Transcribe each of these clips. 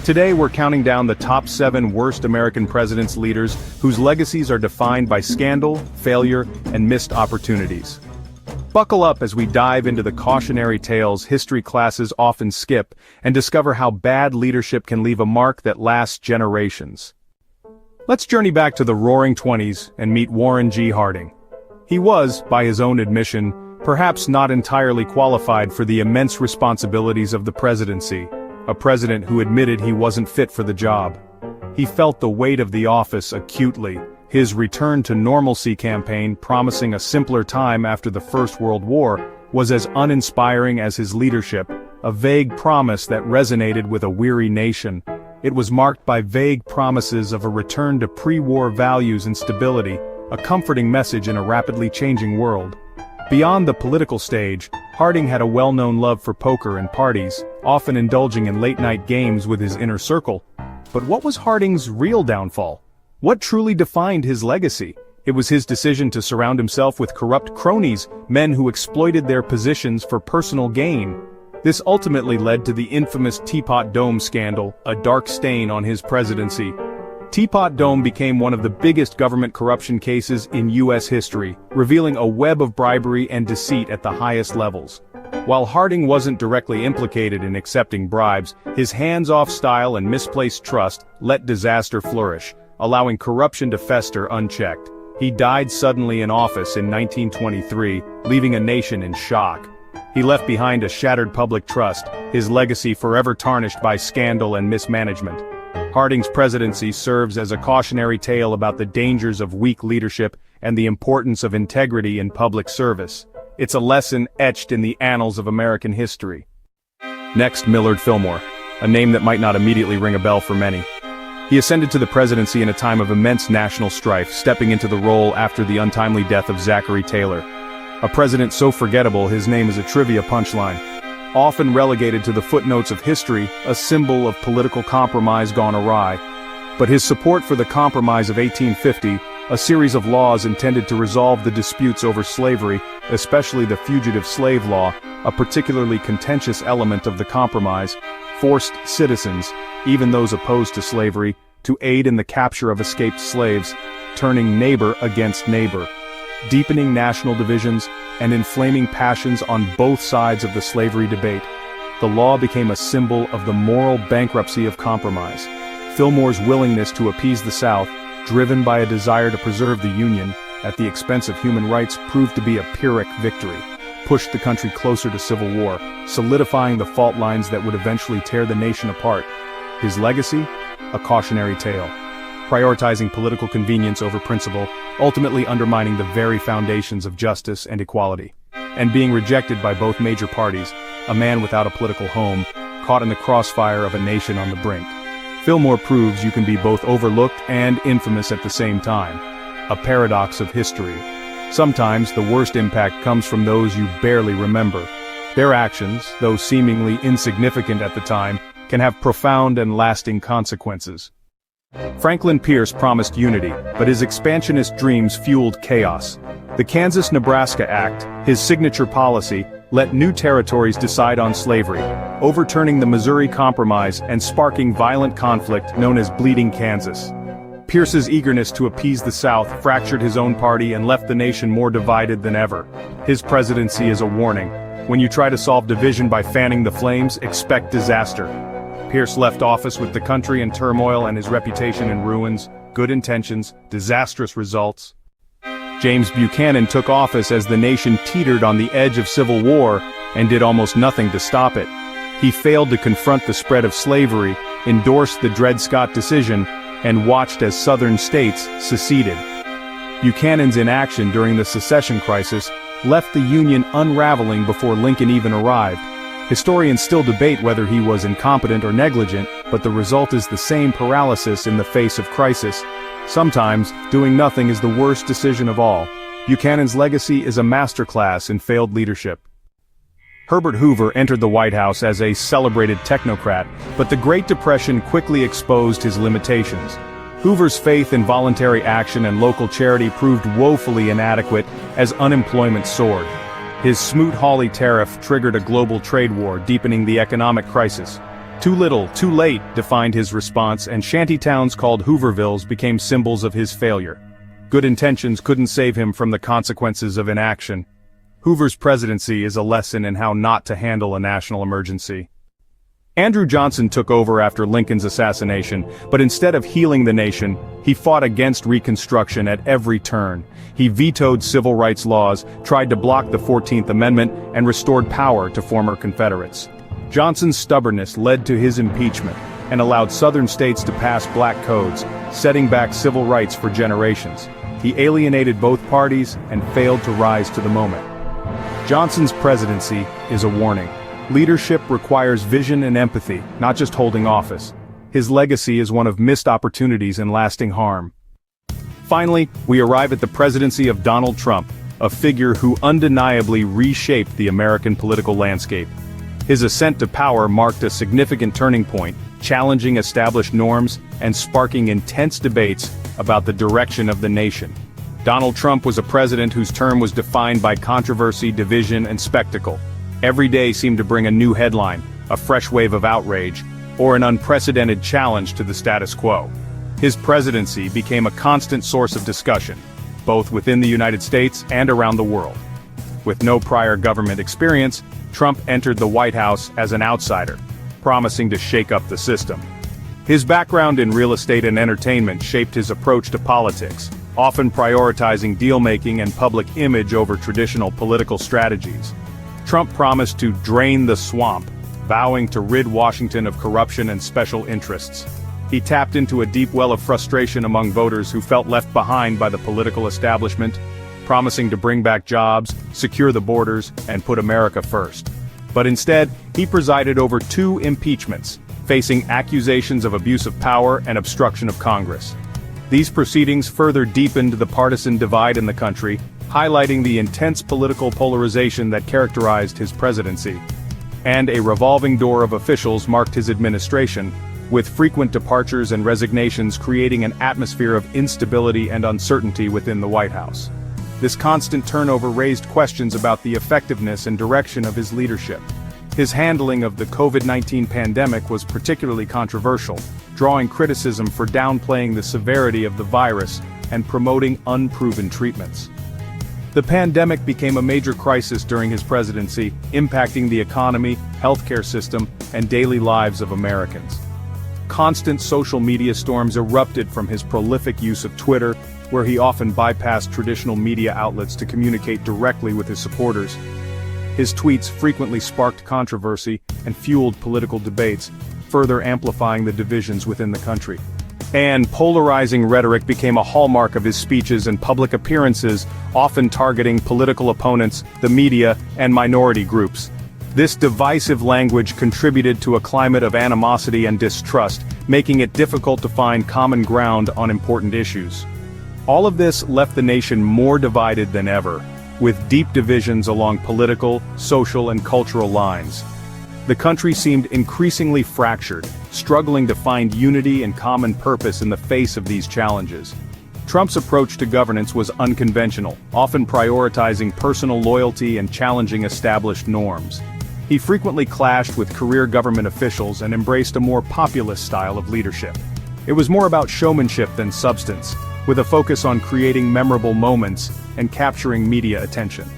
Today we're counting down the top 7 worst American presidents leaders whose legacies are defined by scandal, failure, and missed opportunities. Buckle up as we dive into the cautionary tales history classes often skip and discover how bad leadership can leave a mark that lasts generations. Let's journey back to the Roaring '20s and meet Warren G. Harding. He was, by his own admission, perhaps not entirely qualified for the immense responsibilities of the presidency, a president who admitted he wasn't fit for the job. He felt the weight of the office acutely, his return to normalcy campaign promising a simpler time after the First World War was as uninspiring as his leadership, a vague promise that resonated with a weary nation. It was marked by vague promises of a return to pre-war values and stability, a comforting message in a rapidly changing world. Beyond the political stage, Harding had a well-known love for poker and parties, often indulging in late-night games with his inner circle. But what was Harding's real downfall? What truly defined his legacy? It was his decision to surround himself with corrupt cronies, men who exploited their positions for personal gain. This ultimately led to the infamous Teapot Dome scandal, a dark stain on his presidency. Teapot Dome became one of the biggest government corruption cases in U.S. history, revealing a web of bribery and deceit at the highest levels. While Harding wasn't directly implicated in accepting bribes, his hands-off style and misplaced trust let disaster flourish, allowing corruption to fester unchecked. He died suddenly in office in 1923, leaving a nation in shock. He left behind a shattered public trust, his legacy forever tarnished by scandal and mismanagement. Harding's presidency serves as a cautionary tale about the dangers of weak leadership and the importance of integrity in public service. It's a lesson etched in the annals of American history. Next, Millard Fillmore, a name that might not immediately ring a bell for many. He ascended to the presidency in a time of immense national strife, stepping into the role after the untimely death of Zachary Taylor. A president so forgettable his name is a trivia punchline. Often relegated to the footnotes of history, a symbol of political compromise gone awry. But his support for the Compromise of 1850, a series of laws intended to resolve the disputes over slavery, especially the Fugitive Slave Law, a particularly contentious element of the compromise, forced citizens, even those opposed to slavery, to aid in the capture of escaped slaves, turning neighbor against neighbor, deepening national divisions, and inflaming passions on both sides of the slavery debate. The law became a symbol of the moral bankruptcy of compromise. Fillmore's willingness to appease the South, driven by a desire to preserve the Union, at the expense of human rights, proved to be a Pyrrhic victory, pushed the country closer to civil war, solidifying the fault lines that would eventually tear the nation apart. His legacy? A cautionary tale. Prioritizing political convenience over principle, ultimately undermining the very foundations of justice and equality. And being rejected by both major parties, a man without a political home, caught in the crossfire of a nation on the brink. Fillmore proves you can be both overlooked and infamous at the same time. A paradox of history. Sometimes the worst impact comes from those you barely remember. Their actions, though seemingly insignificant at the time, can have profound and lasting consequences. Franklin Pierce promised unity, but his expansionist dreams fueled chaos. The Kansas-Nebraska Act, his signature policy, let new territories decide on slavery, overturning the Missouri Compromise and sparking violent conflict known as Bleeding Kansas. Pierce's eagerness to appease the South fractured his own party and left the nation more divided than ever. His presidency is a warning. When you try to solve division by fanning the flames, expect disaster. Pierce left office with the country in turmoil and his reputation in ruins, good intentions, disastrous results. James Buchanan took office as the nation teetered on the edge of civil war and did almost nothing to stop it. He failed to confront the spread of slavery, endorsed the Dred Scott decision, and watched as Southern states seceded. Buchanan's inaction during the secession crisis left the Union unraveling before Lincoln even arrived. Historians still debate whether he was incompetent or negligent, but the result is the same paralysis in the face of crisis. Sometimes, doing nothing is the worst decision of all. Buchanan's legacy is a masterclass in failed leadership. Herbert Hoover entered the White House as a celebrated technocrat, but the Great Depression quickly exposed his limitations. Hoover's faith in voluntary action and local charity proved woefully inadequate as unemployment soared. His Smoot-Hawley tariff triggered a global trade war, deepening the economic crisis. Too little, too late defined his response, and shantytowns called Hoovervilles became symbols of his failure. Good intentions couldn't save him from the consequences of inaction. Hoover's presidency is a lesson in how not to handle a national emergency. Andrew Johnson took over after Lincoln's assassination, but instead of healing the nation, he fought against Reconstruction at every turn. He vetoed civil rights laws, tried to block the 14th Amendment, and restored power to former Confederates. Johnson's stubbornness led to his impeachment, and allowed southern states to pass black codes, setting back civil rights for generations. He alienated both parties and failed to rise to the moment. Johnson's presidency is a warning. Leadership requires vision and empathy, not just holding office. His legacy is one of missed opportunities and lasting harm. Finally, we arrive at the presidency of Donald Trump, a figure who undeniably reshaped the American political landscape. His ascent to power marked a significant turning point, challenging established norms and sparking intense debates about the direction of the nation. Donald Trump was a president whose term was defined by controversy, division, and spectacle. Every day seemed to bring a new headline, a fresh wave of outrage, or an unprecedented challenge to the status quo. His presidency became a constant source of discussion, both within the United States and around the world. With no prior government experience, Trump entered the White House as an outsider, promising to shake up the system. His background in real estate and entertainment shaped his approach to politics, often prioritizing deal-making and public image over traditional political strategies. Trump promised to drain the swamp, vowing to rid Washington of corruption and special interests. He tapped into a deep well of frustration among voters who felt left behind by the political establishment, promising to bring back jobs, secure the borders, and put America first. But instead, he presided over 2 impeachments, facing accusations of abuse of power and obstruction of Congress. These proceedings further deepened the partisan divide in the country, highlighting the intense political polarization that characterized his presidency. And a revolving door of officials marked his administration, with frequent departures and resignations creating an atmosphere of instability and uncertainty within the White House. This constant turnover raised questions about the effectiveness and direction of his leadership. His handling of the COVID-19 pandemic was particularly controversial, drawing criticism for downplaying the severity of the virus and promoting unproven treatments. The pandemic became a major crisis during his presidency, impacting the economy, healthcare system, and daily lives of Americans. Constant social media storms erupted from his prolific use of Twitter, where he often bypassed traditional media outlets to communicate directly with his supporters. His tweets frequently sparked controversy and fueled political debates, further amplifying the divisions within the country. And polarizing rhetoric became a hallmark of his speeches and public appearances, often targeting political opponents, the media, and minority groups. This divisive language contributed to a climate of animosity and distrust, making it difficult to find common ground on important issues. All of this left the nation more divided than ever, with deep divisions along political, social, and cultural lines. The country seemed increasingly fractured, struggling to find unity and common purpose in the face of these challenges. Trump's approach to governance was unconventional, often prioritizing personal loyalty and challenging established norms. He frequently clashed with career government officials and embraced a more populist style of leadership. It was more about showmanship than substance, with a focus on creating memorable moments and capturing media attention.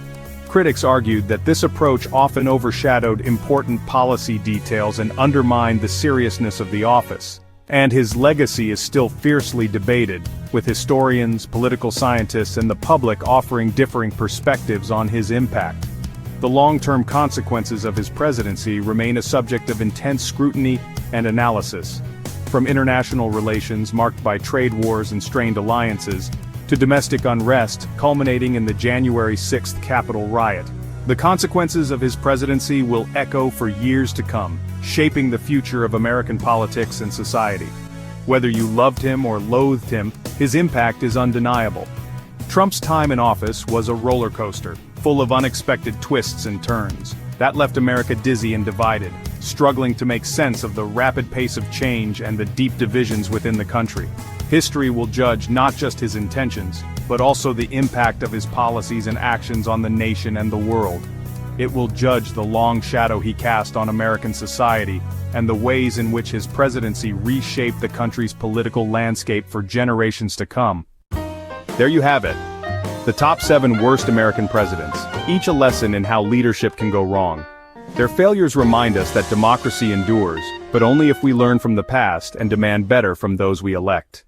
Critics argued that this approach often overshadowed important policy details and undermined the seriousness of the office. And his legacy is still fiercely debated, with historians, political scientists, and the public offering differing perspectives on his impact. The long-term consequences of his presidency remain a subject of intense scrutiny and analysis. From international relations marked by trade wars and strained alliances, to domestic unrest culminating in the January 6th Capitol riot. The consequences of his presidency will echo for years to come, shaping the future of American politics and society. Whether you loved him or loathed him, his impact is undeniable. Trump's time in office was a roller coaster, full of unexpected twists and turns, that left America dizzy and divided, struggling to make sense of the rapid pace of change and the deep divisions within the country. History will judge not just his intentions, but also the impact of his policies and actions on the nation and the world. It will judge the long shadow he cast on American society, and the ways in which his presidency reshaped the country's political landscape for generations to come. There you have it. The top 7 worst American presidents, each a lesson in how leadership can go wrong. Their failures remind us that democracy endures, but only if we learn from the past and demand better from those we elect.